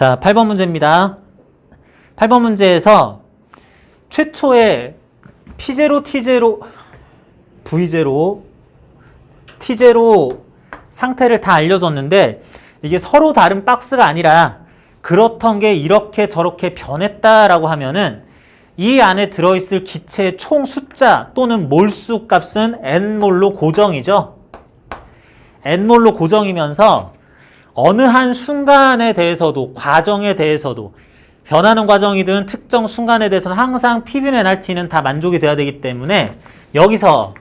자, 8번 문제입니다. 8번 문제에서 최초의 P0, T0, V0, T0 상태를 다 알려줬는데 이게 서로 다른 박스가 아니라 그렇던 게 이렇게 저렇게 변했다라고 하면은 이 안에 들어있을 기체의 총 숫자 또는 몰수 값은 N몰로 고정이죠. N몰로 고정이면서 어느 한 순간에 대해서도 과정에 대해서도 변하는 과정이든 특정 순간에 대해서는 항상 PV는 NRT는 다 만족이 돼야 되기 때문에 여기서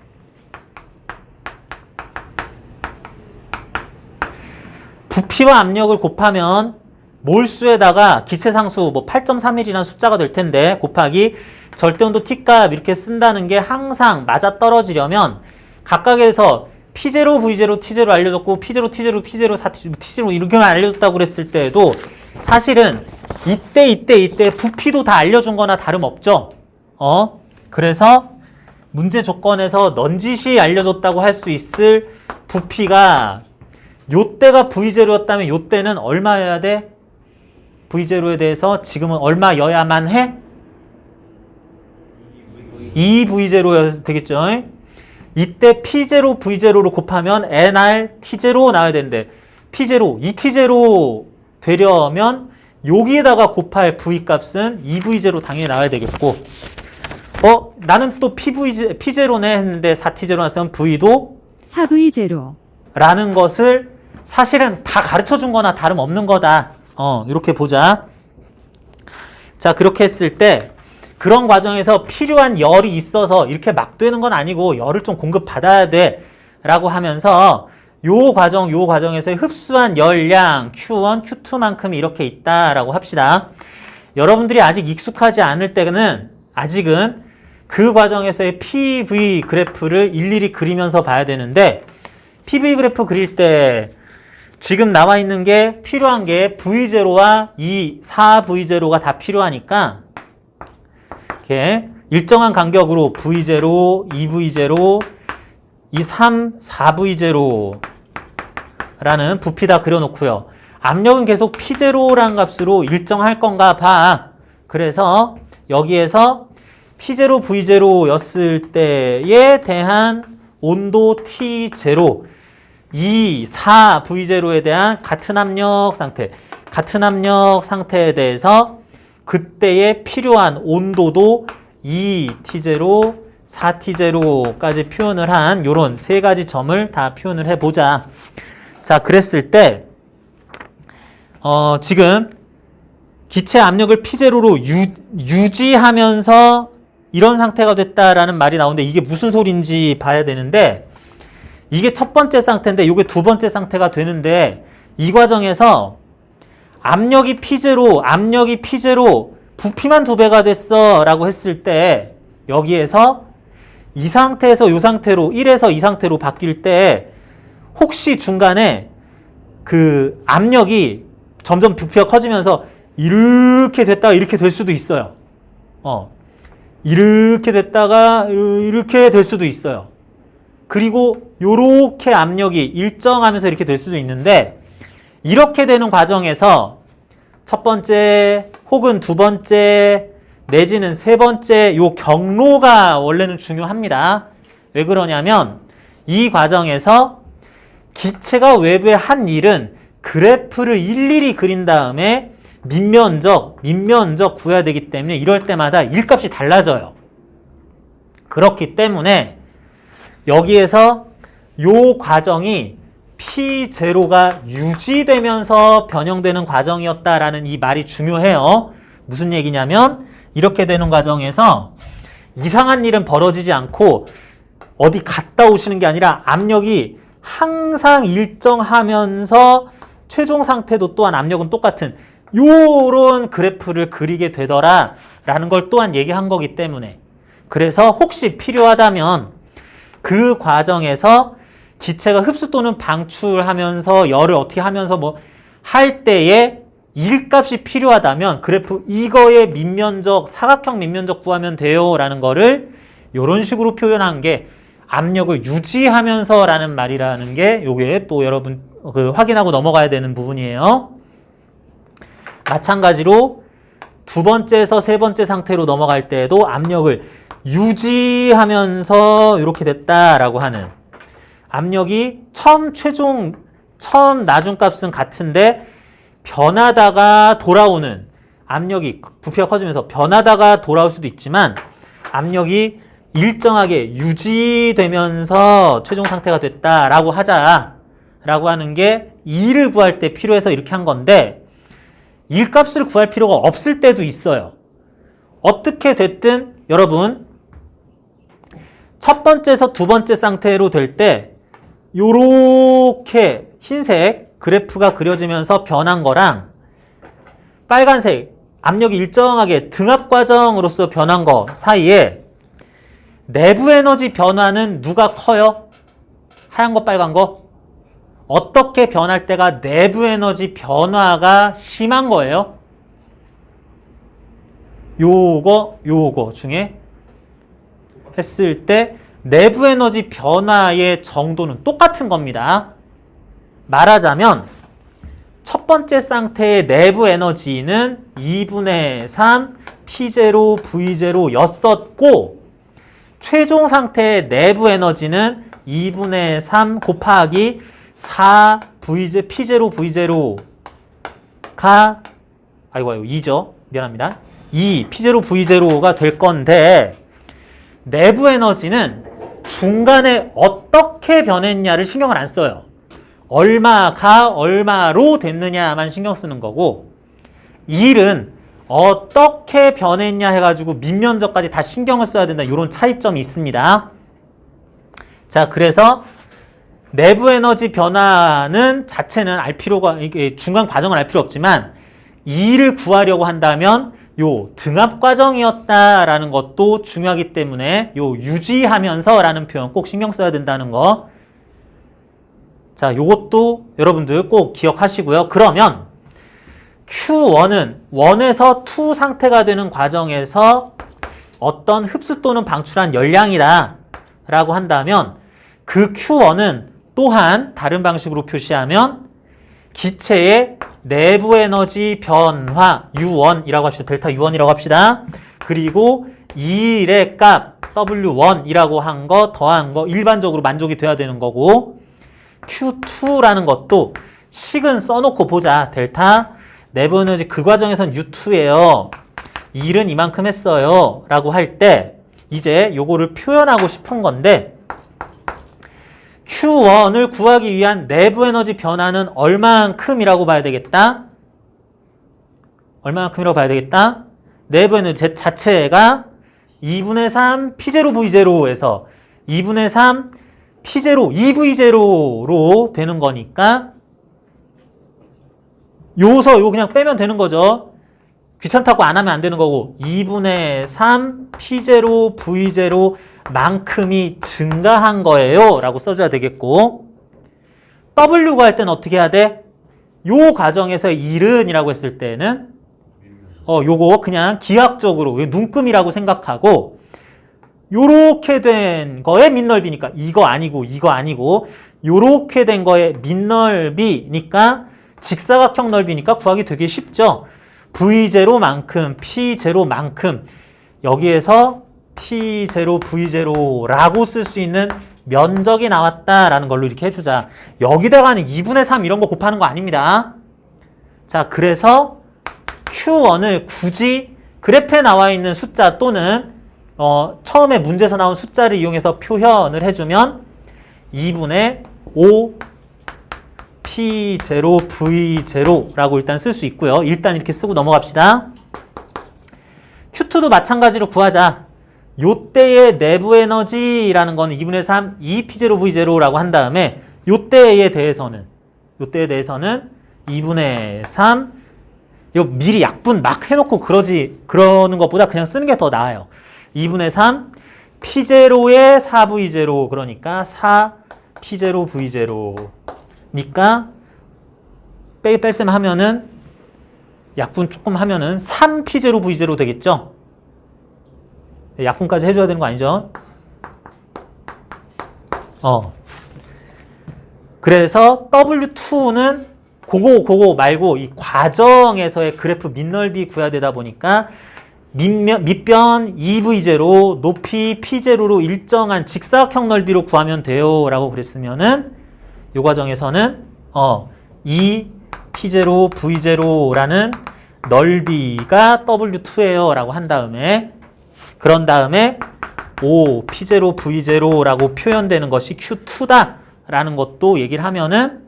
부피와 압력을 곱하면 몰수에다가 기체상수 뭐 8.31이라는 숫자가 될 텐데 곱하기 절대온도 T값 이렇게 쓴다는 게 항상 맞아떨어지려면 각각에서 P0, V0, T0 알려줬고 P0, T0, P0, T0 이렇게만 알려줬다고 그랬을 때에도 사실은 이때 부피도 다 알려준 거나 다름없죠. 그래서 문제 조건에서 넌지시 알려줬다고 할 수 있을 부피가 요때가 V0였다면 요때는 얼마여야 돼? V0에 대해서 지금은 얼마여야만 해? 2V0여야 되겠죠? 이때 P0, V0로 곱하면 NR, T0 나와야 되는데 P0, 2T0 되려면 여기에다가 곱할 V 값은 2V0 당연히 나와야 되겠고 나는 또 P0네 했는데 4T0 나왔으면 V도 4V0 라는 것을 사실은 다 가르쳐준 거나 다름없는 거다. 이렇게 보자. 자, 그렇게 했을 때 그런 과정에서 필요한 열이 있어서 이렇게 막 되는 건 아니고 열을 좀 공급받아야 돼 라고 하면서 요 과정에서 흡수한 열량 Q1, Q2만큼이 이렇게 있다라고 합시다. 여러분들이 아직 익숙하지 않을 때는 아직은 그 과정에서의 PV 그래프를 일일이 그리면서 봐야 되는데 PV 그래프 그릴 때 지금 나와 있는 게 필요한 게 V0와 이 4V0가 다 필요하니까 이렇게 일정한 간격으로 V0, 2V0, 이 3, 4V0 라는 부피 다 그려놓고요. 압력은 계속 P0라는 값으로 일정할 건가 봐. 그래서 여기에서 P0, V0 였을 때에 대한 온도 T0, 이 4V0에 대한 같은 압력 상태에 대해서 그때의 필요한 온도도 2T0, 4T0까지 표현을 한 요런 세 가지 점을 다 표현을 해보자. 자, 그랬을 때 지금 기체 압력을 P0로 유지하면서 이런 상태가 됐다라는 말이 나오는데 이게 무슨 소린지 봐야 되는데 이게 첫 번째 상태인데 이게 두 번째 상태가 되는데 이 과정에서 압력이 P0 부피만 2배가 됐어 라고 했을 때 여기에서 이 상태에서 이 상태로 1에서 이 상태로 바뀔 때 혹시 중간에 그 압력이 점점 부피가 커지면서 이렇게 됐다가 이렇게 될 수도 있어요. 이렇게 됐다가 이렇게 될 수도 있어요. 그리고 요렇게 압력이 일정하면서 이렇게 될 수도 있는데 이렇게 되는 과정에서 첫 번째 혹은 두 번째 내지는 세 번째 요 경로가 원래는 중요합니다. 왜 그러냐면 이 과정에서 기체가 외부에 한 일은 그래프를 일일이 그린 다음에 밑면적 구해야 되기 때문에 이럴 때마다 일값이 달라져요. 그렇기 때문에 여기에서 요 과정이 P0가 유지되면서 변형되는 과정이었다라는 이 말이 중요해요. 무슨 얘기냐면 이렇게 되는 과정에서 이상한 일은 벌어지지 않고 어디 갔다 오시는 게 아니라 압력이 항상 일정하면서 최종 상태도 또한 압력은 똑같은 요런 그래프를 그리게 되더라 라는 걸 또한 얘기한 거기 때문에 그래서 혹시 필요하다면 그 과정에서 기체가 흡수 또는 방출하면서 열을 어떻게 하면서 뭐 할 때에 일값이 필요하다면 그래프 이거의 밑면적 사각형 밑면적 구하면 돼요 라는 거를 요런 식으로 표현한 게 압력을 유지하면서 라는 말이라는 게 요게 또 여러분 확인하고 넘어가야 되는 부분이에요. 마찬가지로 두 번째에서 세 번째 상태로 넘어갈 때에도 압력을 유지하면서 이렇게 됐다라고 하는, 압력이 처음 나중값은 같은데 변하다가 돌아오는, 압력이 부피가 커지면서 변하다가 돌아올 수도 있지만 압력이 일정하게 유지되면서 최종 상태가 됐다라고 하자라고 하는 게 2를 구할 때 필요해서 이렇게 한 건데, 1값을 구할 필요가 없을 때도 있어요. 어떻게 됐든 여러분 첫 번째에서 두 번째 상태로 될 때 요렇게 흰색 그래프가 그려지면서 변한 거랑 빨간색 압력이 일정하게 등압 과정으로서 변한 거 사이에 내부 에너지 변화는 누가 커요? 하얀 거 빨간 거? 어떻게 변할 때가 내부 에너지 변화가 심한 거예요? 요거 중에 했을 때 내부 에너지 변화의 정도는 똑같은 겁니다. 말하자면 첫 번째 상태의 내부 에너지는 2분의 3 P0 V0 였었고, 최종 상태의 내부 에너지는 2분의 3 곱하기 4 P0 V0가 2죠. 미안합니다. 2 P0 V0가 될 건데, 내부 에너지는 중간에 어떻게 변했냐를 신경을 안 써요. 얼마가 얼마로 됐느냐만 신경 쓰는 거고, 1은 어떻게 변했냐 해가지고 밑면적까지 다 신경을 써야 된다. 이런 차이점이 있습니다. 자, 그래서 내부 에너지 변화는 자체는 알 필요가, 이게 중간 과정을 알 필요 없지만 2를 구하려고 한다면 요 등압 과정이었다라는 것도 중요하기 때문에 요 유지하면서라는 표현 꼭 신경 써야 된다는 거. 자, 요것도 여러분들 꼭 기억하시고요. 그러면 Q1은 1에서 2 상태가 되는 과정에서 어떤 흡수 또는 방출한 열량이다 라고 한다면, 그 Q1은 또한 다른 방식으로 표시하면 기체의 내부 에너지 변화 U1이라고 합시다. 델타 U1이라고 합시다. 그리고 2일의 값 W1이라고 한 거 더한 거 일반적으로 만족이 돼야 되는 거고, Q2라는 것도 식은 써놓고 보자. 델타 내부 에너지 그 과정에선 U2예요. 1은 이만큼 했어요. 라고 할 때 이제 요거를 표현하고 싶은 건데, Q1을 구하기 위한 내부 에너지 변화는 얼만큼이라고 봐야 되겠다? 얼만큼이라고 봐야 되겠다? 내부 에너지 자체가 2분의 3 P0 V0에서 2분의 3 P0 2V0로 되는 거니까 요거 그냥 빼면 되는 거죠. 귀찮다고 안 하면 안 되는 거고, 2분의 3 P0 V0 만큼이 증가한 거예요 라고 써줘야 되겠고, W 구할 때는 어떻게 해야 돼? 요 과정에서 1은 이라고 했을 때는 요거 그냥 기하학적으로 눈금이라고 생각하고, 요렇게 된 거의 밑넓이니까 이거 아니고 요렇게 된 거의 밑넓이니까 직사각형 넓이니까 구하기 되게 쉽죠. V0만큼 P0만큼 여기에서 P0 V0라고 쓸 수 있는 면적이 나왔다라는 걸로 이렇게 해주자. 여기다가는 2분의 3 이런 거 곱하는 거 아닙니다. 자, 그래서 Q1을 굳이 그래프에 나와 있는 숫자 또는 처음에 문제에서 나온 숫자를 이용해서 표현을 해주면 2분의 5 P0 V0라고 일단 쓸 수 있고요. 일단 이렇게 쓰고 넘어갑시다. Q2도 마찬가지로 구하자. 요때의 내부 에너지라는 거는 2분의 3 2P0 V0라고 한 다음에 요때에 대해서는 2분의 3, 이거 미리 약분 막 해놓고 그러는 것보다 그냥 쓰는 게 더 나아요. 2분의 3 P0의 4V0, 그러니까 4P0 V0니까 뺄셈 하면은 약분 조금 하면은 3P0 V0 되겠죠? 약분까지 해줘야 되는 거 아니죠? 그래서 W2는 그거 말고 이 과정에서의 그래프 밑넓이 구해야 되다 보니까 밑변 2v0, 높이 p0로 일정한 직사각형 넓이로 구하면 돼요 라고 그랬으면은 이 과정에서는 이 p0, v0라는 넓이가 w2예요 라고 한 다음에 그런 다음에 O, p0, v0라고 표현되는 것이 q2다 라는 것도 얘기를 하면은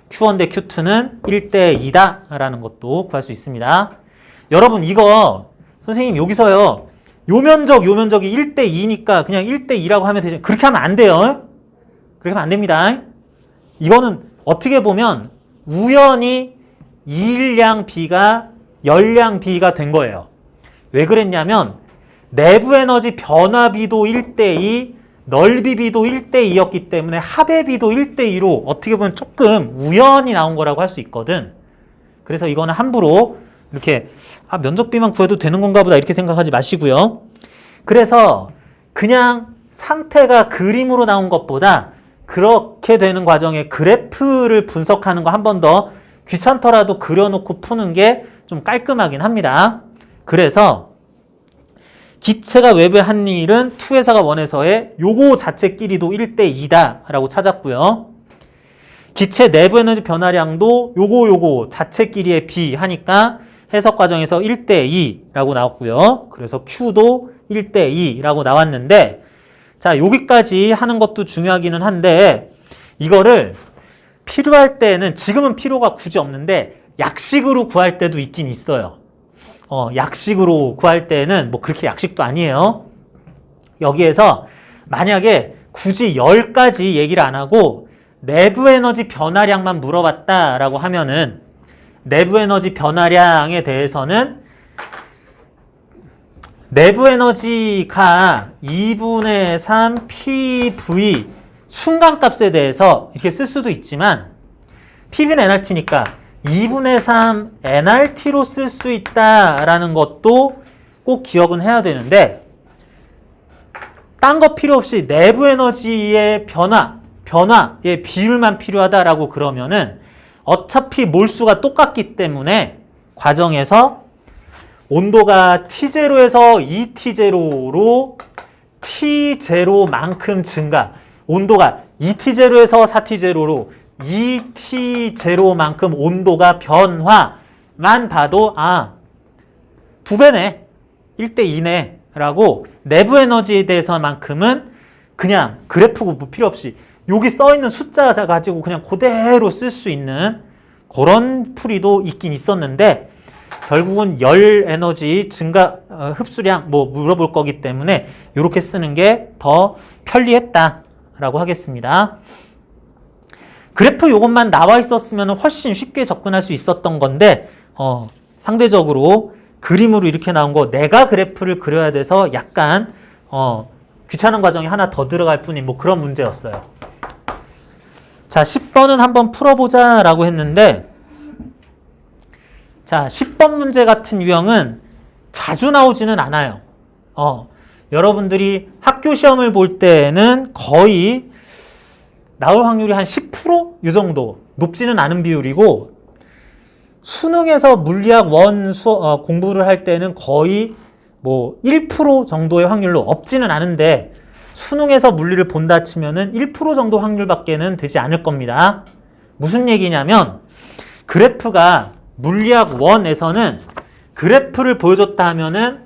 q1 대 q2는 1대 2다 라는 것도 구할 수 있습니다. 여러분 이거 선생님 여기서요 요 면적이 1대 2니까 그냥 1대 2라고 하면 되죠. 그렇게 하면 안 돼요. 그렇게 하면 안 됩니다. 이거는 어떻게 보면 우연히 이일량 B가 열량 B가 된 거예요. 왜 그랬냐면 내부 에너지 변화비도 1대 2, 넓이비도 1대 2였기 때문에 합의비도 1대 2로 어떻게 보면 조금 우연히 나온 거라고 할 수 있거든. 그래서 이거는 함부로 이렇게 면적비만 구해도 되는 건가 보다 이렇게 생각하지 마시고요. 그래서 그냥 상태가 그림으로 나온 것보다 그렇게 되는 과정에 그래프를 분석하는 거 한 번 더 귀찮더라도 그려놓고 푸는 게 좀 깔끔하긴 합니다. 그래서 기체가 외부에 한 일은 2회사가 1에서의 요거 자체끼리도 1대 2다 라고 찾았고요. 기체 내부 에너지 변화량도 요거 자체끼리의 B 하니까 해석 과정에서 1대 2라고 나왔고요. 그래서 Q도 1대 2라고 나왔는데 자 여기까지 하는 것도 중요하기는 한데 이거를 필요할 때는 지금은 필요가 굳이 없는데 약식으로 구할 때도 있긴 있어요. 약식으로 구할 때는 뭐 그렇게 약식도 아니에요. 여기에서 만약에 굳이 10가지 얘기를 안 하고 내부 에너지 변화량만 물어봤다라고 하면은 내부 에너지 변화량에 대해서는 내부 에너지가 2분의 3 PV 순간값에 대해서 이렇게 쓸 수도 있지만 PV는 nRT니까 2분의 3 nRT로 쓸 수 있다라는 것도 꼭 기억은 해야 되는데 딴 거 필요 없이 내부 에너지의 변화의 비율만 필요하다라고 그러면은 어차피 몰수가 똑같기 때문에 과정에서 온도가 T0에서 2T0로 T0만큼 증가 온도가 2T0에서 4T0로 2T0만큼 온도가 변화만 봐도 2배네 1대 2네 라고 내부 에너지에 대해서만큼은 그냥 그래프 뭐 필요 없이 여기 써있는 숫자 가지고 그냥 그대로 쓸 수 있는 그런 풀이도 있긴 있었는데 결국은 열 에너지 증가 흡수량 뭐 물어볼 거기 때문에 이렇게 쓰는 게 더 편리했다라고 하겠습니다. 그래프 이것만 나와 있었으면 훨씬 쉽게 접근할 수 있었던 건데 상대적으로 그림으로 이렇게 나온 거 내가 그래프를 그려야 돼서 약간 귀찮은 과정이 하나 더 들어갈 뿐인 뭐 그런 문제였어요. 자, 10번은 한번 풀어보자 라고 했는데 자, 10번 문제 같은 유형은 자주 나오지는 않아요. 여러분들이 학교 시험을 볼 때는 거의 나올 확률이 한 10%? 이 정도 높지는 않은 비율이고 수능에서 물리학 1 공부를 할 때는 거의 뭐 1% 정도의 확률로 없지는 않은데 수능에서 물리를 본다 치면은 1% 정도 확률밖에는 되지 않을 겁니다. 무슨 얘기냐면 그래프가 물리학 1에서는 그래프를 보여줬다 하면은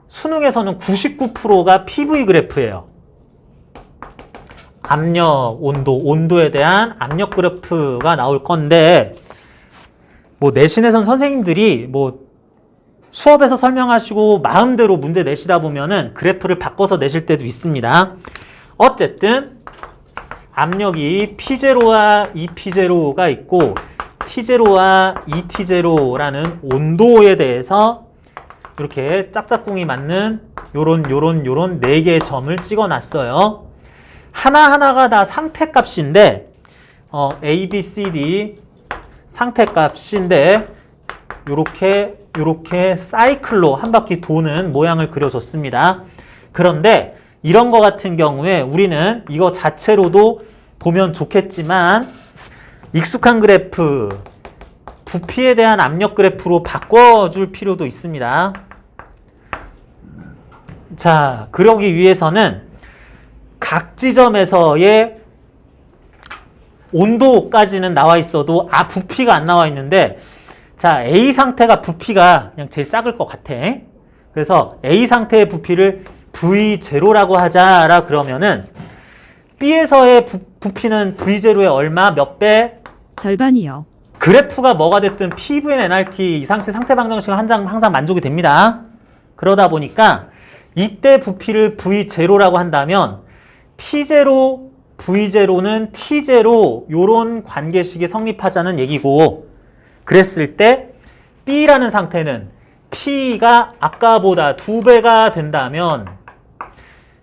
수능에서는 99%가 PV 그래프예요. 압력, 온도에 대한 압력 그래프가 나올 건데 뭐 내신에선 선생님들이 뭐 수업에서 설명하시고 마음대로 문제 내시다 보면은 그래프를 바꿔서 내실 때도 있습니다. 어쨌든 압력이 P0와 2P0가 있고 T0와 2T0라는 온도에 대해서 이렇게 짝짝꿍이 맞는 요런 4개의 점을 찍어 놨어요. 하나하나가 다 상태값인데 A, B, C, D 상태값인데 요렇게 사이클로 한 바퀴 도는 모양을 그려줬습니다. 그런데 이런 거 같은 경우에 우리는 이거 자체로도 보면 좋겠지만 익숙한 그래프 부피에 대한 압력 그래프로 바꿔줄 필요도 있습니다. 자, 그러기 위해서는 각 지점에서의 온도까지는 나와 있어도 부피가 안 나와 있는데, 자, A 상태가 부피가 그냥 제일 작을 것 같아. 그래서 A 상태의 부피를 V0라고 하자라 그러면은 B에서의 부피는 V0의 얼마? 몇 배? 절반이요. 그래프가 뭐가 됐든 PVN NRT 이 상태 방정식은 항상 만족이 됩니다. 그러다 보니까 이때 부피를 V0라고 한다면 P0, V0는 T0 요런 관계식이 성립하자는 얘기고, 그랬을 때 B라는 상태는 P가 아까보다 2배가 된다면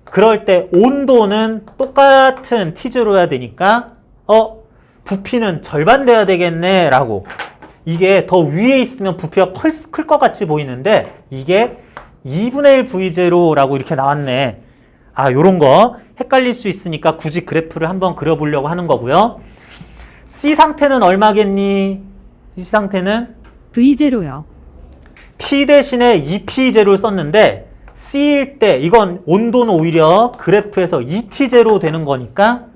그럴 때 온도는 똑같은 T0여야 되니까 부피는 절반 돼야 되겠네 라고. 이게 더 위에 있으면 부피가 클 것 같이 보이는데 이게 2분의 1 V0라고 이렇게 나왔네. 요런 거 헷갈릴 수 있으니까 굳이 그래프를 한번 그려보려고 하는 거고요. C 상태는 얼마겠니? C 상태는 V0요. P 대신에 2P0를 썼는데 C일 때 이건 온도는 오히려 그래프에서 2T0 되는 거니까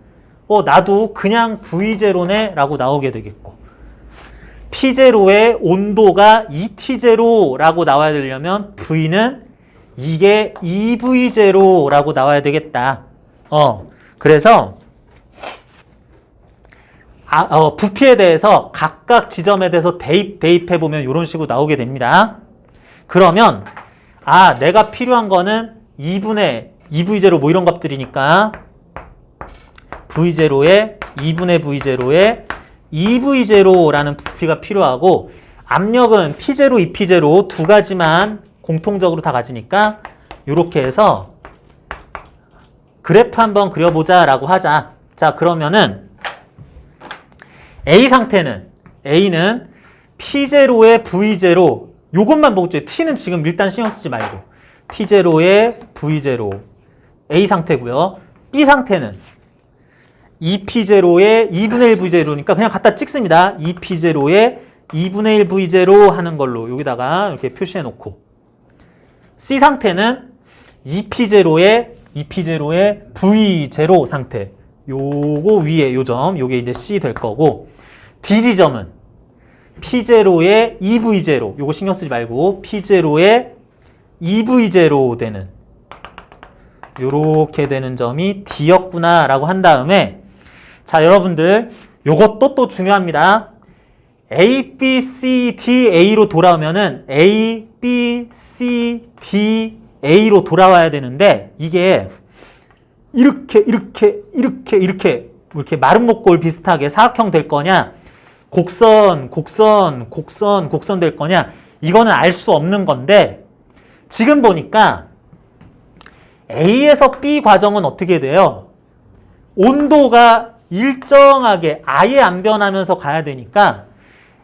나도 그냥 V0네 라고 나오게 되겠고, P0의 온도가 2T0라고 나와야 되려면 V는 이게 2V0라고 나와야 되겠다. 그래서 부피에 대해서 각각 지점에 대해서 대입해보면 이런 식으로 나오게 됩니다. 그러면 내가 필요한 거는 2V0 뭐 이런 것들이니까 V0에 2분의 V0에 2V0라는 부피가 필요하고, 압력은 P0, 2P0 두 가지만 공통적으로 다 가지니까 이렇게 해서 그래프 한번 그려보자 라고 하자. 자, 그러면은 A 상태는 A는 P0에 V0 요것만 보고 있죠. T는 지금 일단 신경 쓰지 말고 P0에 V0 A 상태고요. B 상태는 2P0에 2분의 1 V0니까 그냥 갖다 찍습니다. 2P0에 2분의 1 V0 하는 걸로 여기다가 이렇게 표시해 놓고, C 상태는 2P0에 V0 상태, 요거 위에 요 점, 요게 이제 C 될 거고, D 지점은 P0에 2V0, 요거 신경 쓰지 말고 P0에 2V0 되는 요렇게 되는 점이 D였구나 라고 한 다음에, 자, 여러분들 요것도 또 중요합니다. A, B, C, D, A로 돌아오면은 A, B, C, D, A로 돌아와야 되는데 이게 이렇게 마른 목골 비슷하게 사각형 될 거냐, 곡선 될 거냐, 이거는 알 수 없는 건데, 지금 보니까 A에서 B 과정은 어떻게 돼요? 온도가 일정하게 아예 안 변하면서 가야 되니까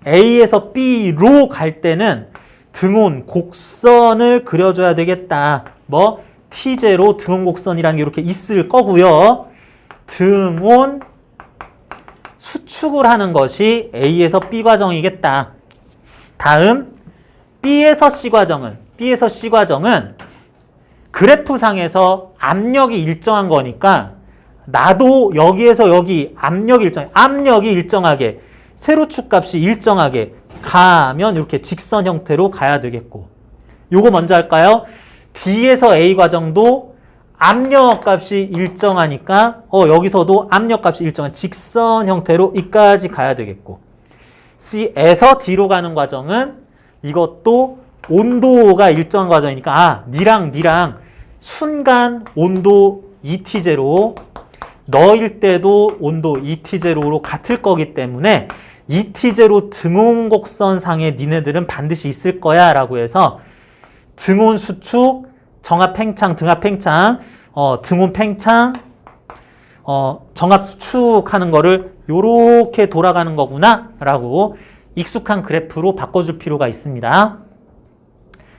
A에서 B로 갈 때는 등온 곡선을 그려줘야 되겠다. 뭐 T0 등온 곡선이라는 게 이렇게 있을 거고요. 등온 수축을 하는 것이 A에서 B 과정이겠다. 다음 B에서 C 과정은 그래프상에서 압력이 일정한 거니까 나도 여기에서 여기 압력이 일정하게 세로축 값이 일정하게 가면 이렇게 직선 형태로 가야 되겠고, 요거 먼저 할까요? D에서 A 과정도 압력 값이 일정하니까 여기서도 압력 값이 일정한 직선 형태로 이까지 가야 되겠고, C에서 D로 가는 과정은 이것도 온도가 일정한 과정이니까 니랑 순간 온도 ET0, 너일 때도 온도 ET0로 같을 거기 때문에 ET0 등온곡선상에 니네들은 반드시 있을 거야 라고 해서 등온 수축, 정합 팽창, 등합 팽창, 등온 팽창, 정합 수축하는 거를 요렇게 돌아가는 거구나 라고 익숙한 그래프로 바꿔줄 필요가 있습니다.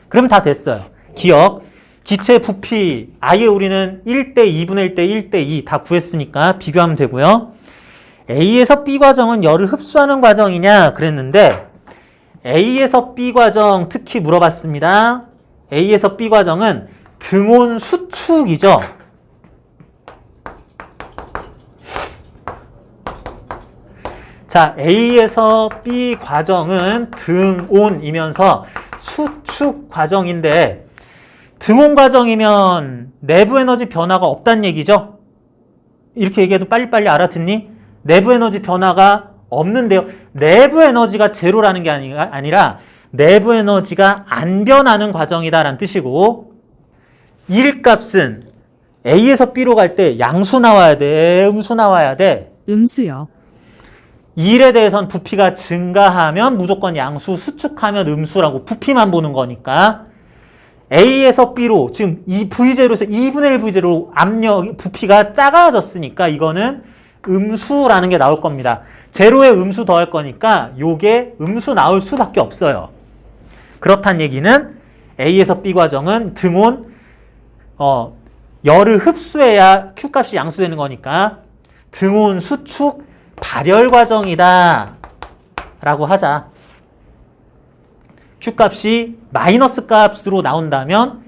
그럼 다 됐어요. 기억, 기체 부피 아예 우리는 1대 2분의 1대 1대 2 다 구했으니까 비교하면 되고요. A에서 B 과정은 열을 흡수하는 과정이냐 그랬는데 A에서 B 과정 특히 물어봤습니다. A에서 B 과정은 등온 수축이죠. 자, A에서 B 과정은 등온이면서 수축 과정인데 등온 과정이면 내부 에너지 변화가 없다는 얘기죠. 이렇게 얘기해도 빨리빨리 알아듣니? 내부 에너지 변화가 없는데요. 내부 에너지가 제로라는 게 아니라 내부 에너지가 안 변하는 과정이다라는 뜻이고, 일값은 A에서 B로 갈 때 양수 나와야 돼, 음수 나와야 돼. 음수요. 1에 대해서는 부피가 증가하면 무조건 양수, 수축하면 음수라고 부피만 보는 거니까 A에서 B로 지금 이 V0에서 2분의 1 V0로 압력, 부피가 작아졌으니까 이거는 음수라는 게 나올 겁니다. 제로에 음수 더할 거니까 요게 음수 나올 수밖에 없어요. 그렇다는 얘기는 A에서 B 과정은 등온 열을 흡수해야 Q값이 양수되는 거니까 등온 수축 발열 과정이다 라고 하자. Q값이 마이너스 값으로 나온다면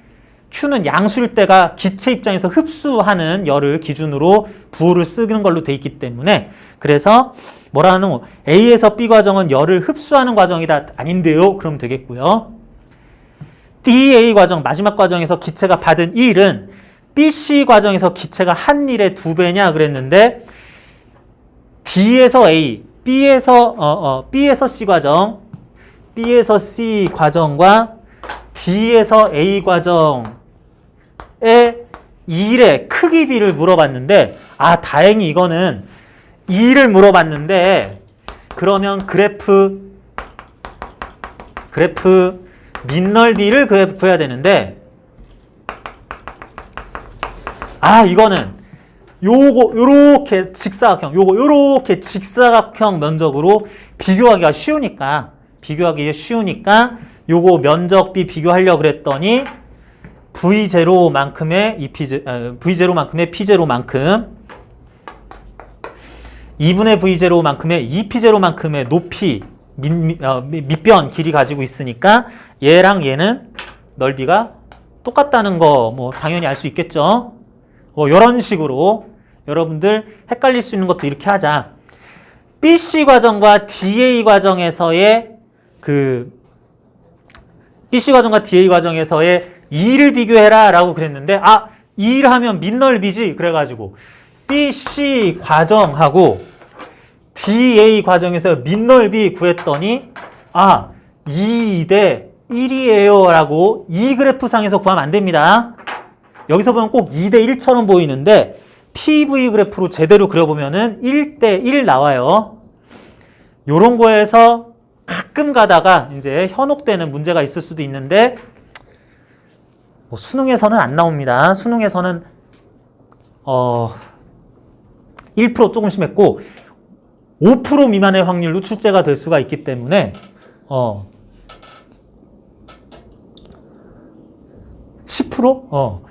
Q는 양수일 때가 기체 입장에서 흡수하는 열을 기준으로 부호를 쓰는 걸로 돼 있기 때문에, 그래서 뭐라는 A에서 B 과정은 열을 흡수하는 과정이다 아닌데요? 그럼 되겠고요. DA 과정 마지막 과정에서 기체가 받은 일은 BC 과정에서 기체가 한 일의 2배냐 그랬는데, D에서 A, B에서 C 과정, B에서 C 과정과 D에서 A 과정의 일의 크기 비를 물어봤는데, 다행히 이거는 2를 물어봤는데, 그러면 그래프 밑넓이를 구해야 되는데, 이거는 요렇게 직사각형, 요렇게 직사각형 면적으로 비교하기가 쉬우니까 요거 면적 비 비교하려고 그랬더니 V0만큼의 V0만큼의 P0만큼 2분의 V0만큼의 2P0만큼의 높이 밑변 길이 가지고 있으니까 얘랑 얘는 넓이가 똑같다는 거 뭐 당연히 알 수 있겠죠. 이런 식으로 여러분들 헷갈릴 수 있는 것도 이렇게 하자. BC 과정과 DA 과정에서의 BC 과정과 DA 과정에서의 2를 비교해라 라고 그랬는데, 2를 하면 밑넓이지 그래가지고 BC 과정하고 DA 과정에서 밑넓이 구했더니 2대 1이에요 라고 이 그래프상에서 구하면 안 됩니다. 여기서 보면 꼭 2대 1처럼 보이는데 PV 그래프로 제대로 그려보면은 1대 1 나와요. 요런 거에서 가끔 가다가 이제 현혹되는 문제가 있을 수도 있는데, 수능에서는 안 나옵니다. 수능에서는 1% 조금 심했고 5% 미만의 확률로 출제가 될 수가 있기 때문에 10%?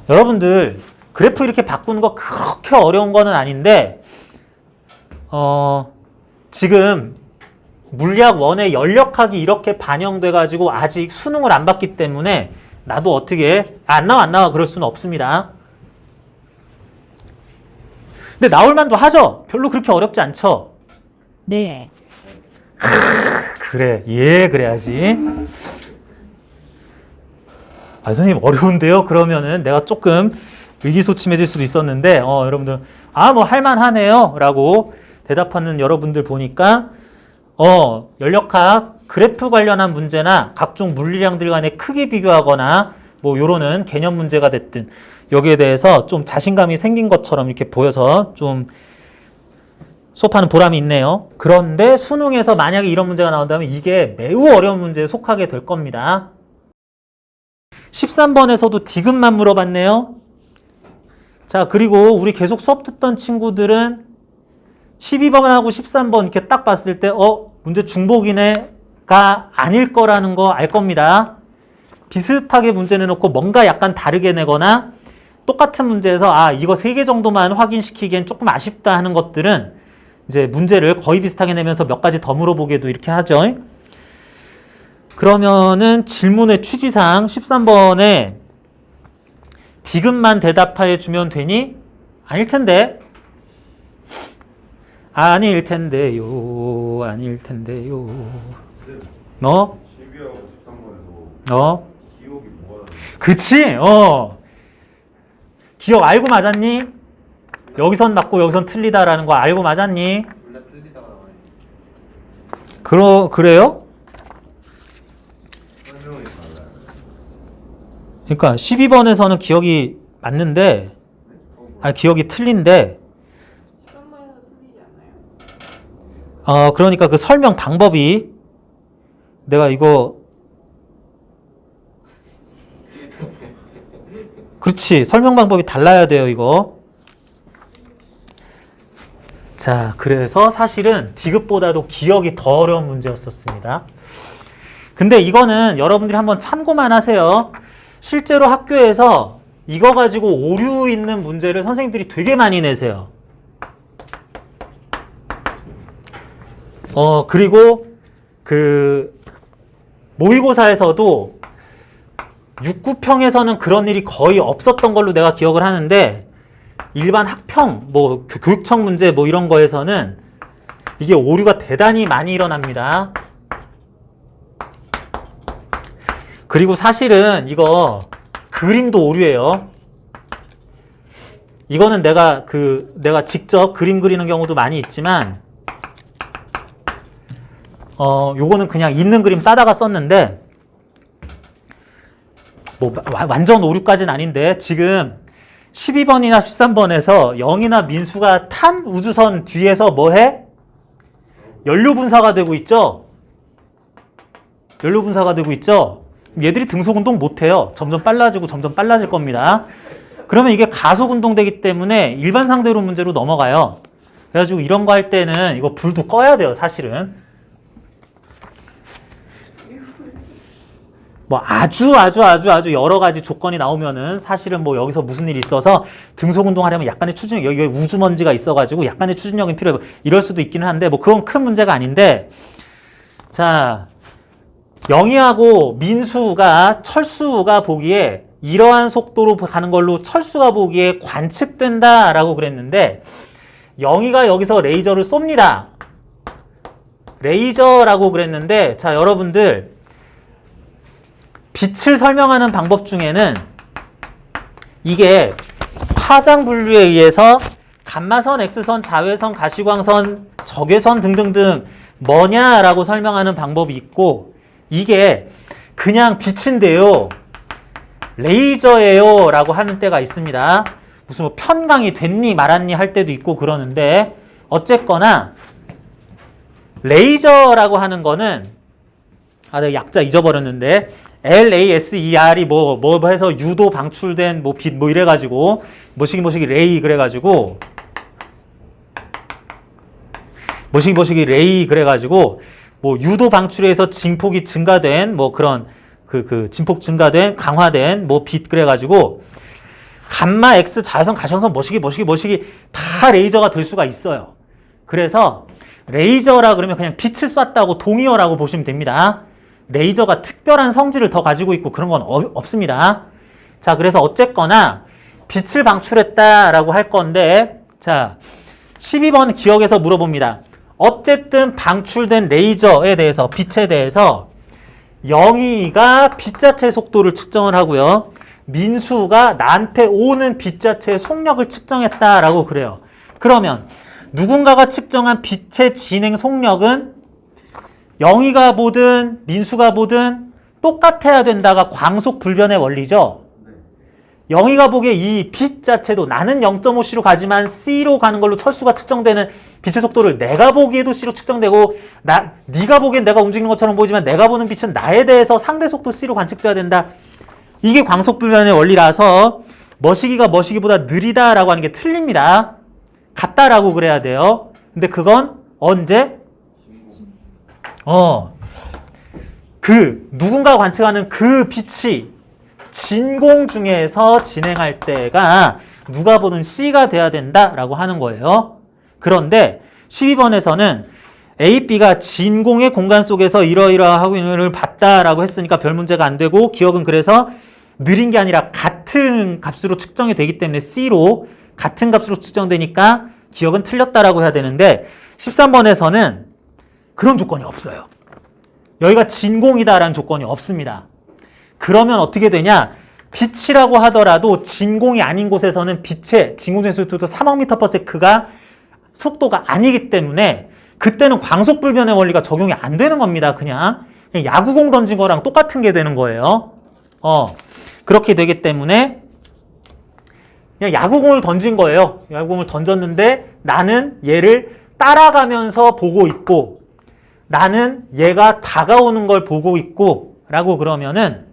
여러분들 그래프 이렇게 바꾸는 거 그렇게 어려운 거는 아닌데, 지금 물리학 1의 연력학이 이렇게 반영돼 가지고 아직 수능을 안 봤기 때문에 나도 어떻게 안 나와 그럴 수는 없습니다. 근데 나올 만도 하죠? 별로 그렇게 어렵지 않죠? 네. 그래, 그래야지. 선생님 어려운데요? 그러면은 내가 조금 의기소침해질 수도 있었는데, 여러분들 뭐 할만하네요 라고 대답하는 여러분들 보니까 연력학 그래프 관련한 문제나 각종 물리량들 간의 크기 비교하거나 뭐 요러는 개념 문제가 됐든 여기에 대해서 좀 자신감이 생긴 것처럼 이렇게 보여서 좀 수업하는 보람이 있네요. 그런데 수능에서 만약에 이런 문제가 나온다면 이게 매우 어려운 문제에 속하게 될 겁니다. 13번에서도 디귿만 물어봤네요. 자, 그리고 우리 계속 수업 듣던 친구들은 12번하고 13번 이렇게 딱 봤을 때 문제 중복이네가 아닐 거라는 거 알 겁니다. 비슷하게 문제 내놓고 뭔가 약간 다르게 내거나 똑같은 문제에서 이거 3개 정도만 확인시키기엔 조금 아쉽다 하는 것들은 이제 문제를 거의 비슷하게 내면서 몇 가지 더 물어보게도 이렇게 하죠. 그러면은 질문의 취지상 13번에 디귿만 대답해 주면 되니? 아닐 텐데. 아닐 텐데요. 아닐 텐데요. 너? 12하고 13번에서 기억이 뭐가 나요? 그치? 기억 알고 맞았니? 여기선 맞고 여기선 틀리다라는 거 알고 맞았니? 원래 틀리다가 나와요. 그래요? 설명이 달라요. 그러니까 12번에서는 기억이 맞는데, 기억이 틀린데, 13번에서 틀리지 않나요? 그러니까 그 설명 방법이 내가 이거 그렇지. 설명 방법이 달라야 돼요, 이거. 자, 그래서 사실은 디귿보다도 기억이 더 어려운 문제였었습니다. 근데 이거는 여러분들이 한번 참고만 하세요. 실제로 학교에서 이거 가지고 오류 있는 문제를 선생님들이 되게 많이 내세요. 그리고 그 모의고사에서도 6, 9평에서는 그런 일이 거의 없었던 걸로 내가 기억을 하는데 일반 학평, 뭐 교육청 문제 뭐 이런 거에서는 이게 오류가 대단히 많이 일어납니다. 그리고 사실은 이거 그림도 오류예요. 이거는 내가 직접 그림 그리는 경우도 많이 있지만 요거는 그냥 있는 그림 따다가 썼는데 뭐 완전 오류까지는 아닌데 지금 12번이나 13번에서 영희나 민수가 탄 우주선 뒤에서 뭐 해? 연료 분사가 되고 있죠? 연료 분사가 되고 있죠? 얘들이 등속 운동 못 해요. 점점 빨라지고 점점 빨라질 겁니다. 그러면 이게 가속 운동 되기 때문에 일반 상대로 문제로 넘어가요. 그래가지고 이런 거 할 때는 이거 불도 꺼야 돼요, 사실은. 뭐 아주 여러 가지 조건이 나오면은 사실은 뭐 여기서 무슨 일이 있어서 등속 운동하려면 약간의 추진력, 여기 우주먼지가 있어가지고 약간의 추진력이 필요해. 이럴 수도 있기는 한데 뭐 그건 큰 문제가 아닌데, 자, 영희하고 민수가 철수가 보기에 이러한 속도로 가는 걸로 철수가 보기에 관측된다라고 그랬는데 영희가 여기서 레이저를 쏩니다. 레이저라고 그랬는데, 자, 여러분들 빛을 설명하는 방법 중에는 이게 파장 분류에 의해서 감마선, X선, 자외선, 가시광선, 적외선 등등등 뭐냐라고 설명하는 방법이 있고, 이게 그냥 빛인데요, 레이저예요 라고 하는 때가 있습니다. 무슨 뭐 편광이 됐니 말았니 할 때도 있고 그러는데, 어쨌거나 레이저라고 하는 거는 내가 약자 잊어버렸는데 LASER이 뭐 해서 유도 방출된 뭐 빛 뭐 이래가지고 뭐시기 레이 그래가지고 뭐시기 레이 그래가지고 뭐 유도 방출에서 진폭이 증가된 뭐 그런 그 진폭 증가된 강화된 뭐 빛 그래가지고 감마 X 자외선 가시광선 뭐시기 다 레이저가 될 수가 있어요. 그래서 레이저라 그러면 그냥 빛을 쐈다고 동의어라고 보시면 됩니다. 레이저가 특별한 성질을 더 가지고 있고 그런 건 없습니다. 자, 그래서 어쨌거나 빛을 방출했다라고 할 건데, 자, 12번 기억에서 물어봅니다. 어쨌든 방출된 레이저에 대해서, 빛에 대해서 영희가 빛 자체의 속도를 측정을 하고요, 민수가 나한테 오는 빛 자체의 속력을 측정했다라고 그래요. 그러면 누군가가 측정한 빛의 진행 속력은 영희가 보든 민수가 보든 똑같아야 된다가 광속 불변의 원리죠. 영희가 보기에 이 빛 자체도 나는 0.5C로 가지만 C로 가는 걸로 철수가 측정되는 빛의 속도를 내가 보기에도 C로 측정되고, 네가 보기엔 내가 움직이는 것처럼 보이지만 내가 보는 빛은 나에 대해서 상대 속도 C로 관측돼야 된다. 이게 광속 불변의 원리라서 머시기가 머시기보다 느리다라고 하는 게 틀립니다. 같다라고 그래야 돼요. 근데 그건 언제? 누군가 관측하는 그 빛이 진공 중에서 진행할 때가 누가 보는 C가 돼야 된다라고 하는 거예요. 그런데 12번에서는 A, B가 진공의 공간 속에서 이러이러하고 있는 걸 봤다라고 했으니까 별 문제가 안 되고 기억은 그래서 느린 게 아니라 같은 값으로 측정이 되기 때문에 C로 같은 값으로 측정되니까 기억은 틀렸다라고 해야 되는데 13번에서는 그런 조건이 없어요. 여기가 진공이다라는 조건이 없습니다. 그러면 어떻게 되냐? 빛이라고 하더라도 진공이 아닌 곳에서는 빛의 진공전의 속도도 3억 m/s가 속도가 아니기 때문에 그때는 광속불변의 원리가 적용이 안 되는 겁니다. 그냥 야구공 던진 거랑 똑같은 게 되는 거예요. 그렇게 되기 때문에 그냥 야구공을 던진 거예요. 야구공을 던졌는데 나는 얘를 따라가면서 보고 있고 나는 얘가 다가오는 걸 보고 있고 라고 그러면은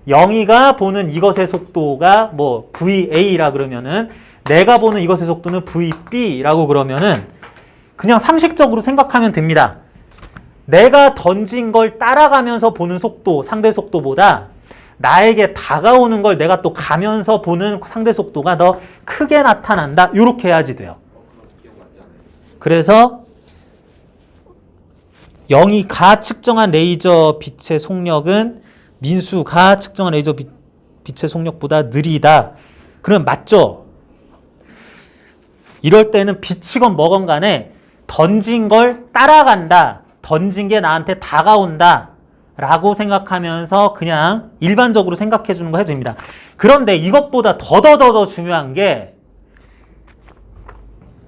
영희가 보는 이것의 속도가 뭐 VA라 그러면은 내가 보는 이것의 속도는 VB라고 그러면은 그냥 상식적으로 생각하면 됩니다. 내가 던진 걸 따라가면서 보는 속도, 상대 속도보다 나에게 다가오는 걸 내가 또 가면서 보는 상대 속도가 더 크게 나타난다. 이렇게 해야지 돼요. 그래서 영희가 측정한 레이저 빛의 속력은 민수가 측정한 레이저 빛의 속력보다 느리다. 그럼 맞죠? 이럴 때는 빛이건 뭐건 간에 던진 걸 따라간다. 던진 게 나한테 다가온다. 라고 생각하면서 그냥 일반적으로 생각해 주는 거 해도 됩니다. 그런데 이것보다 더더더 중요한 게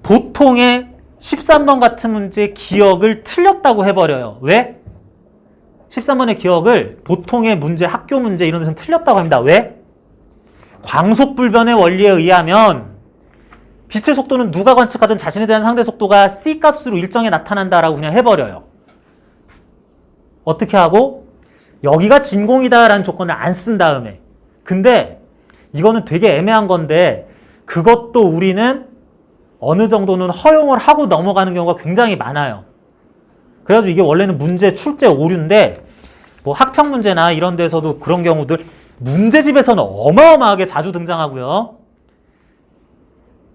보통의 13번 같은 문제 기억을 틀렸다고 해버려요. 왜? 13번의 기억을 보통의 문제, 학교 문제 이런 데서는 틀렸다고 합니다. 왜? 광속불변의 원리에 의하면 빛의 속도는 누가 관측하든 자신에 대한 상대 속도가 C값으로 일정에 나타난다라고 그냥 해버려요. 어떻게 하고? 여기가 진공이다라는 조건을 안 쓴 다음에. 근데 이거는 되게 애매한 건데 그것도 우리는 어느 정도는 허용을 하고 넘어가는 경우가 굉장히 많아요. 그래가지고 이게 원래는 문제 출제 오류인데 뭐 학평 문제나 이런 데서도 그런 경우들 문제집에서는 어마어마하게 자주 등장하고요.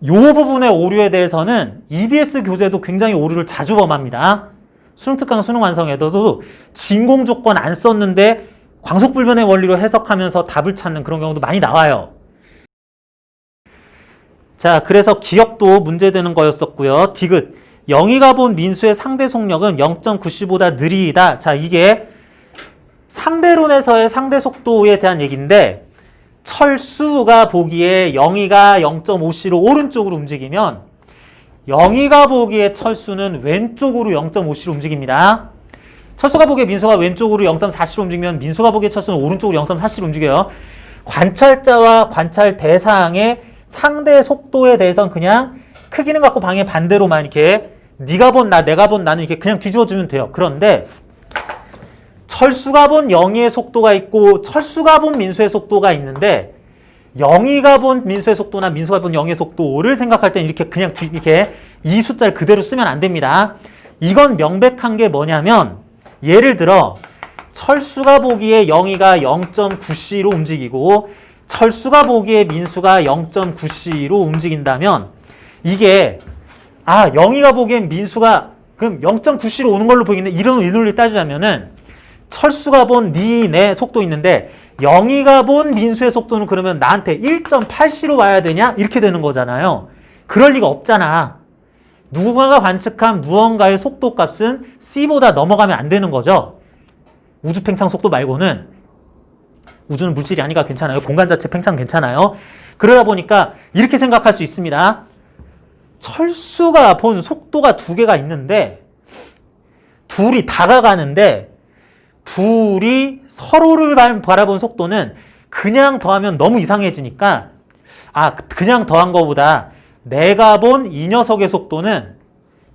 이 부분의 오류에 대해서는 EBS 교재도 굉장히 오류를 자주 범합니다. 수능특강 수능 완성에도 진공 조건 안 썼는데 광속불변의 원리로 해석하면서 답을 찾는 그런 경우도 많이 나와요. 자, 그래서 기억도 문제되는 거였었고요. 디귿. 영희가 본 민수의 상대 속력은 0.9c보다 느리다. 자, 이게 상대론에서의 상대 속도에 대한 얘기인데 철수가 보기에 영희가 0.5c로 오른쪽으로 움직이면 영희가 보기에 철수는 왼쪽으로 0.5c로 움직입니다. 철수가 보기에 민수가 왼쪽으로 0.4c로 움직이면 민수가 보기에 철수는 오른쪽으로 0.4c로 움직여요. 관찰자와 관찰 대상의 상대 속도에 대해서는 그냥 크기는 갖고 방해 반대로만 이렇게 네가 본 나, 내가 본 나는 이렇게 그냥 뒤집어주면 돼요. 그런데 철수가 본 영희의 속도가 있고 철수가 본 민수의 속도가 있는데 영희가 본 민수의 속도나 민수가 본 영희의 속도를 생각할 때는 이렇게 그냥 이렇게 이 숫자를 그대로 쓰면 안 됩니다. 이건 명백한 게 뭐냐면 예를 들어 철수가 보기에 영희가 0.9c로 움직이고 철수가 보기에 민수가 0.9c로 움직인다면 이게 영희가 보기엔 민수가 그럼 0.9c로 오는 걸로 보이겠네. 이런 논리 따지자면은 철수가 본 네 속도 있는데 영희가 본 민수의 속도는 그러면 나한테 1.8c로 와야 되냐? 이렇게 되는 거잖아요. 그럴 리가 없잖아. 누군가가 관측한 무언가의 속도 값은 C보다 넘어가면 안 되는 거죠. 우주 팽창 속도 말고는. 우주는 물질이 아니까 괜찮아요. 공간 자체 팽창 괜찮아요. 그러다 보니까 이렇게 생각할 수 있습니다. 철수가 본 속도가 두 개가 있는데 둘이 다가가는데 둘이 서로를 바라본 속도는 그냥 더하면 너무 이상해지니까 그냥 더한 거보다 내가 본 이 녀석의 속도는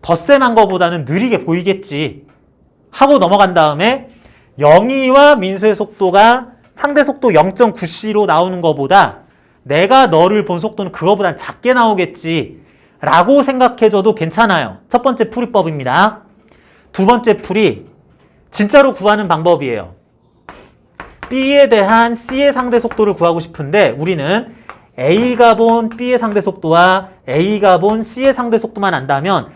덧셈한 거보다는 느리게 보이겠지 하고 넘어간 다음에 영희와 민수의 속도가 상대 속도 0.9c로 나오는 거보다 내가 너를 본 속도는 그거보단 작게 나오겠지 라고 생각해줘도 괜찮아요. 첫 번째 풀이법입니다. 두 번째 풀이 진짜로 구하는 방법이에요. B에 대한 C의 상대 속도를 구하고 싶은데 우리는 A가 본 B의 상대 속도와 A가 본 C의 상대 속도만 안다면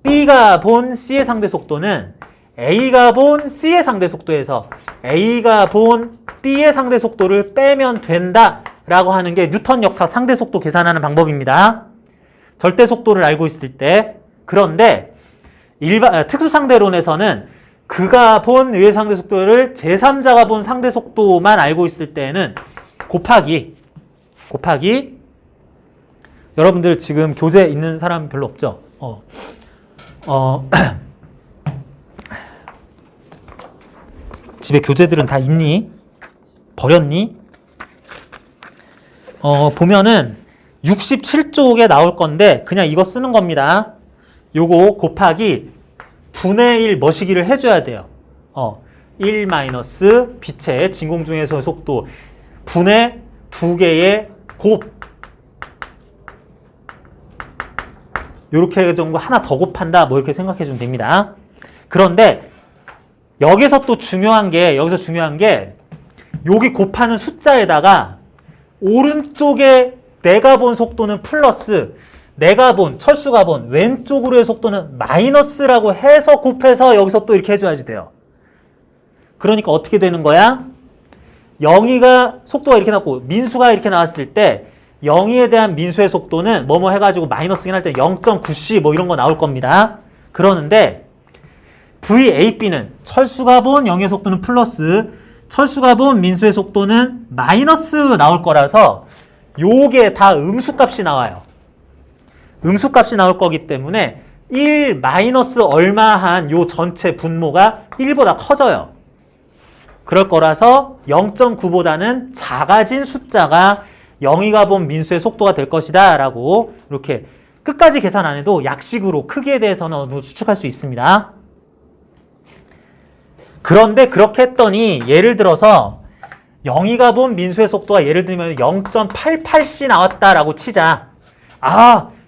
B가 본 C의 상대 속도는 A가 본 C의 상대 속도에서 A가 본 B의 상대 속도를 빼면 된다라고 하는 게 뉴턴 역학 상대 속도 계산하는 방법입니다. 절대 속도를 알고 있을 때. 그런데 특수 상대론에서는 그가 본 의의 상대 속도를 제3자가 본 상대 속도만 알고 있을 때는 곱하기 여러분들 지금 교재 있는 사람 별로 없죠? 집에 교재들은 다 있니? 버렸니? 보면은 67쪽에 나올 건데 그냥 이거 쓰는 겁니다. 요거 곱하기 분의 1 머시기를 해줘야 돼요. 1 마이너스 빛의 진공 중에서의 속도 분의 2개의 곱 요렇게 정도 하나 더 곱한다 뭐 이렇게 생각해 주면 됩니다. 그런데 여기서 중요한 게 여기 곱하는 숫자에다가 오른쪽에 내가 본 속도는 플러스 철수가 본 왼쪽으로의 속도는 마이너스라고 해서 곱해서 여기서 또 이렇게 해줘야지 돼요. 그러니까 어떻게 되는 거야? 영희가 속도가 이렇게 나왔고 민수가 이렇게 나왔을 때 영희에 대한 민수의 속도는 뭐뭐 해가지고 마이너스긴 할 때 0.9c 뭐 이런 거 나올 겁니다. 그러는데 VAB는 철수가 본 영희의 속도는 플러스 철수가 본 민수의 속도는 마이너스 나올 거라서 요게 다 음수값이 나와요. 음수값이 나올 거기 때문에 1 마이너스 얼마한 요 전체 분모가 1보다 커져요. 그럴 거라서 0.9보다는 작아진 숫자가 영희가 본 민수의 속도가 될 것이다 라고 이렇게 끝까지 계산 안 해도 약식으로 크기에 대해서는 어느 정도 추측할 수 있습니다. 그런데 그렇게 했더니 예를 들어서 영희가 본 민수의 속도가 예를 들면 0.88c 나왔다라고 치자.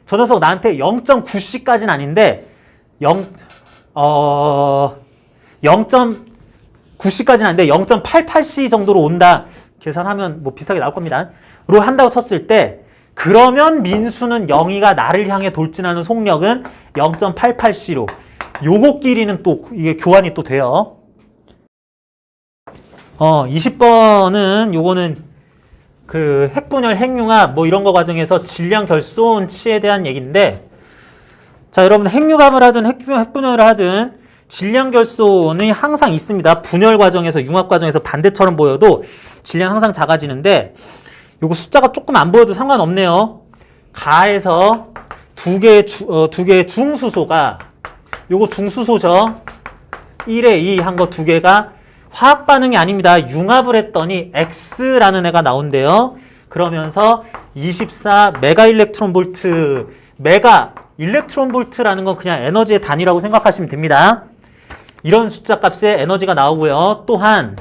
저 녀석 나한테 0.9c까지는 아닌데 0.9c까지는 아닌데 0.88c 정도로 온다. 계산하면 뭐 비슷하게 나올 겁니다. 로 한다고 쳤을 때 그러면 민수는 영희가 나를 향해 돌진하는 속력은 0.88c로 요거끼리는 또 이게 교환이 또 돼요. 20번은 요거는 그 핵분열, 핵융합 뭐 이런 거 과정에서 질량 결손치에 대한 얘기인데 자 여러분 핵융합을 하든 핵분열을 하든 질량 결손이 항상 있습니다. 분열 과정에서 융합 과정에서 반대처럼 보여도 질량 항상 작아지는데 요거 숫자가 조금 안 보여도 상관없네요. 가에서 두 개의 중수소가 요거 중수소죠. 1에 2 한 거 두 개가 화학 반응이 아닙니다. 융합을 했더니 X라는 애가 나온대요. 그러면서 24 메가 일렉트론 볼트, 메가 일렉트론 볼트라는 건 그냥 에너지의 단위라고 생각하시면 됩니다. 이런 숫자 값의 에너지가 나오고요. 또한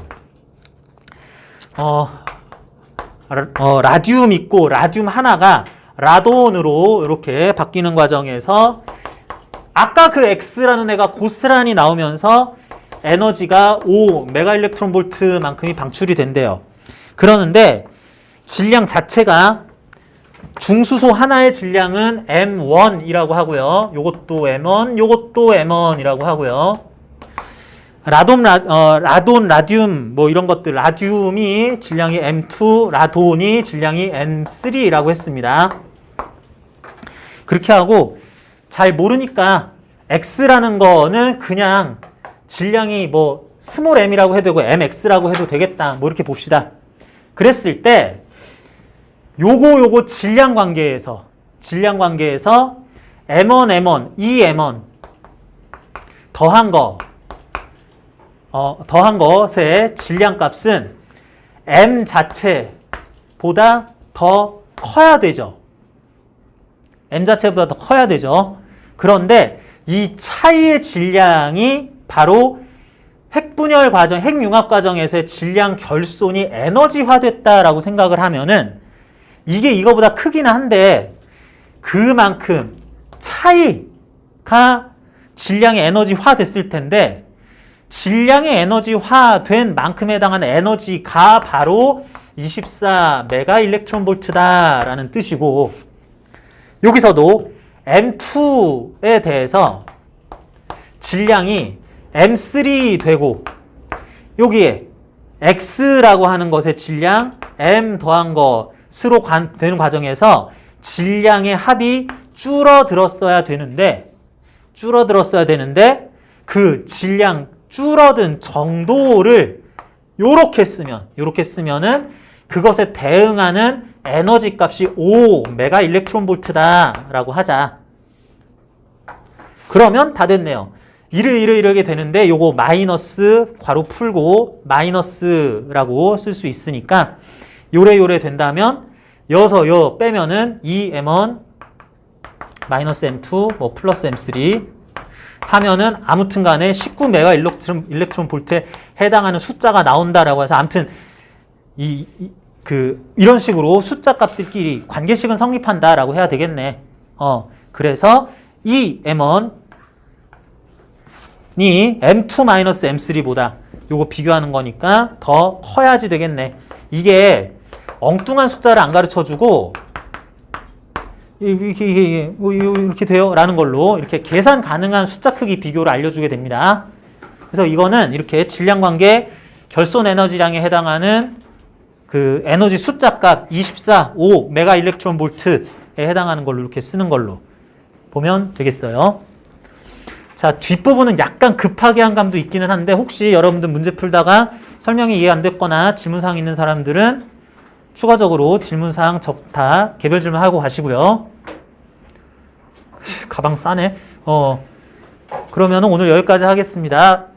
라듐 있고 라듐 하나가 라돈으로 이렇게 바뀌는 과정에서 아까 그 X라는 애가 고스란히 나오면서 에너지가 5 메가 일렉트론 볼트만큼이 방출이 된대요. 그러는데 질량 자체가 중수소 하나의 질량은 M1이라고 하고요. 요것도 M1, 요것도 M1이라고 하고요. 라듐 뭐 이런 것들, 라듐이 질량이 M2, 라돈이 질량이 M3라고 했습니다. 그렇게 하고 잘 모르니까 X라는 거는 그냥 질량이 뭐 스몰 m이라고 해도 되고 mx라고 해도 되겠다. 뭐 이렇게 봅시다. 그랬을 때 요거 질량 관계에서 M1, M1, 이 M1 더한 것의 질량 값은 m 자체보다 더 커야 되죠. m 자체보다 더 커야 되죠. 그런데 이 차이의 질량이 바로 핵분열 과정, 핵융합 과정에서의 질량 결손이 에너지화됐다라고 생각을 하면은 이게 이거보다 크기는 한데 그만큼 차이가 질량이 에너지화됐을 텐데 질량이 에너지화된 만큼에 해당하는 에너지가 바로 24 메가 일렉트론 볼트다라는 뜻이고 여기서도 M2에 대해서 질량이 M3 되고 여기에 X라고 하는 것의 질량 M 더한 것으로 되는 과정에서 질량의 합이 줄어들었어야 되는데 그 질량 줄어든 정도를 요렇게 쓰면은 그것에 대응하는 에너지 값이 5 메가 일렉트론 볼트다라고 하자. 그러면 다 됐네요. 이렇게 되는데 요거 마이너스 괄호 풀고 마이너스라고 쓸 수 있으니까 요래 된다면 여기서 요 빼면은 2M1 마이너스 M2 뭐 플러스 M3 하면은 아무튼 간에 19 메가 일렉트론 볼트에 해당하는 숫자가 나온다라고 해서 아무튼 이런 식으로 숫자 값들끼리 관계식은 성립한다라고 해야 되겠네. 그래서 이 M1이 M2-M3보다 요거 비교하는 거니까 더 커야지 되겠네. 이게 엉뚱한 숫자를 안 가르쳐주고 이렇게 돼요 라는 걸로 이렇게 계산 가능한 숫자 크기 비교를 알려주게 됩니다. 그래서 이거는 이렇게 질량 관계 결손 에너지량에 해당하는 그 에너지 숫자 값 24, 5 메가 일렉트론 볼트에 해당하는 걸로 이렇게 쓰는 걸로 보면 되겠어요. 자, 뒷부분은 약간 급하게 한 감도 있기는 한데 혹시 여러분들 문제 풀다가 설명이 이해 안 됐거나 질문사항 있는 사람들은 추가적으로 질문사항 다 개별 질문하고 가시고요. 가방 싸네. 그러면 오늘 여기까지 하겠습니다.